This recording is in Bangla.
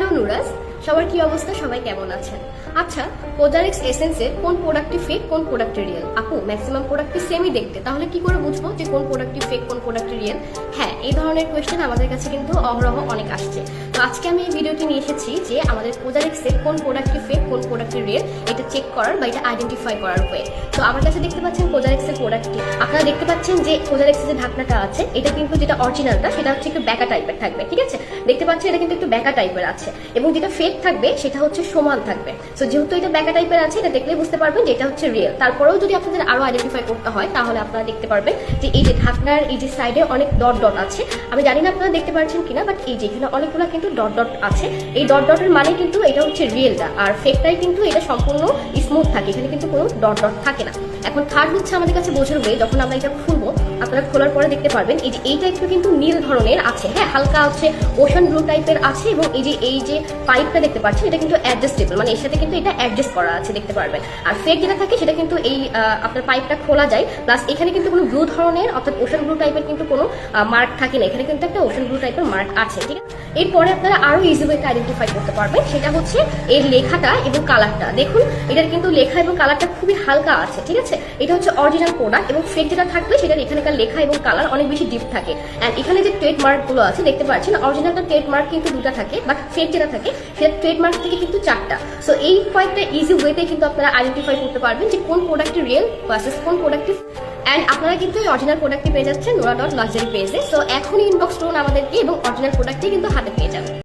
হ্যালো নুরাজ, সবার কি অবস্থা? সবাই কেমন আছেন? আচ্ছা, কোজারেক্স এসেন্সের কোন প্রোডাক্টটি ফেক, কোন প্রোডাক্টটি রিয়েল? আপু, ম্যাক্সিমাম প্রোডাক্টটি সেমই দেখতে, তাহলে কি করে বুঝবো যে কোন প্রোডাক্টটি ফেক, কোন প্রোডাক্টটি রিয়েল? হ্যাঁ, এই ধরনের কোয়েশ্চেন আমাদের কাছে কিন্তু অহরহ অনেক আসছে। তো আজকে আমি এই ভিডিওটি নিয়ে এসেছি যে আমাদের কোজারেক্সের কোন প্রোডাক্টটি ফেক, কোন প্রোডাক্টটি রিয়েল, এটা চেক করার বা এটা আইডেন্টিফাই করার ওয়ে। তো আমার কাছে দেখতে পাচ্ছেন কোজারেক্সের প্রোডাক্টটি, আপনারা দেখতে পাচ্ছেন যে কোজারেক্সের যে ঢাকনাটা আছে এটা কিন্তু যেটা অরিজিনালটা সেটা হচ্ছে একটু ব্যাকা টাইপের থাকবে, ঠিক আছে? দেখতে পাচ্ছেন এটা কিন্তু একটু ব্যাকা টাইপের আছে, এবং যেটা ফেক থাকবে সেটা হচ্ছে সমান থাকবে। সো যেহেতু এটা ব্যাকা টাইপের আছে, এটা দেখলেই বুঝতে পারবেন যে এটা হচ্ছে রিয়েল। তারপরেও যদি আপনাদের আরো আইডেন্টিফাই করতে হয় তাহলে আপনারা দেখতে পারবেন যে এই যে ঢাকনার এই যে সাইডে অনেক ডট ডট আছে, আমি জানি না আপনারা দেখতে পাচ্ছেন কিনা, বাট এই যে এখানে অনেকগুলো কিন্তু ডট ডট আছে। এই ডট ডটের মানে কিন্তু এটা হচ্ছে রিয়েলটা, আর ফেকটাই কিন্তু এটা সম্পূর্ণ স্মুথ থাকে, এখানে কিন্তু কোনো ডট ডট থাকে না। এখন থার্ড হচ্ছে আমাদের কাছে বোঝার ওয়ে, যখন আমরা এটা খুলবো আপনারা খোলার পরে দেখতে পারবেন এই যে এইটা একটু কিন্তু নীল ধরনের আছে, হ্যাঁ হালকা আছে ওশান ব্লু টাইপের আছে, এবং এই যে পাইপটা দেখতে পাচ্ছেন এটা কিন্তু অ্যাডজাস্টেবল, মানে এর সাথে কিন্তু এটা অ্যাডজাস্ট করা আছে, দেখতে পারবেন। আর ফেক যেটা থাকে সেটা কিন্তু এই আপনার পাইপটা খোলা যায়, প্লাস এখানে কিন্তু কোনো ব্লু ধরনের অর্থাৎ ওশান ব্লু টাইপের কিন্তু কোনো মার্ক থাকে না, এখানে কিন্তু একটা ওশান ব্লু টাইপের মার্ক আছে, ঠিক আছে? এরপরে আপনারা আরো ইজি ওয়েতে আইডেন্টিফাই করতে পারবেন, সেটা হচ্ছে এর লেখাটা এবং কালারটা। দেখুন এটার কিন্তু লেখা এবং কালারটা খুবই হালকা আছে, ঠিক আছে? এটা হচ্ছে অরিজিনাল প্রোডাক্ট, এবং ফেক যেটা থাকবে সেটার এখানকার লেখা এবং কালার অনেক বেশি ডিপ থাকে। অ্যান্ড এখানে যে ট্রেডমার্ক গুলো আছে দেখতে পাচ্ছেন, অরিজিনালটা ট্রেডমার্ক কিন্তু দুটা থাকে, বাট ফেক যেটা থাকে সেটা ট্রেডমার্ক থেকে কিন্তু চারটা। সো এই কয়েকটা ইজি ওয়েতে কিন্তু আপনারা আইডেন্টিফাই করতে পারবেন যে কোন প্রোডাক্টটি রিয়েল ভার্সেস কোন প্রোডাক্টটি। অ্যান্ড আপনারা কিন্তু এই অরিজিনাল প্রোডাক্টটি পেয়ে যাচ্ছেন নোরা.লাক্সারি পেজে। সো এখনই ইনবক্স করুন আমাদেরকে এবং অরিজিনাল প্রোডাক্টটি কিন্তু হাতে পেয়ে যাবেন।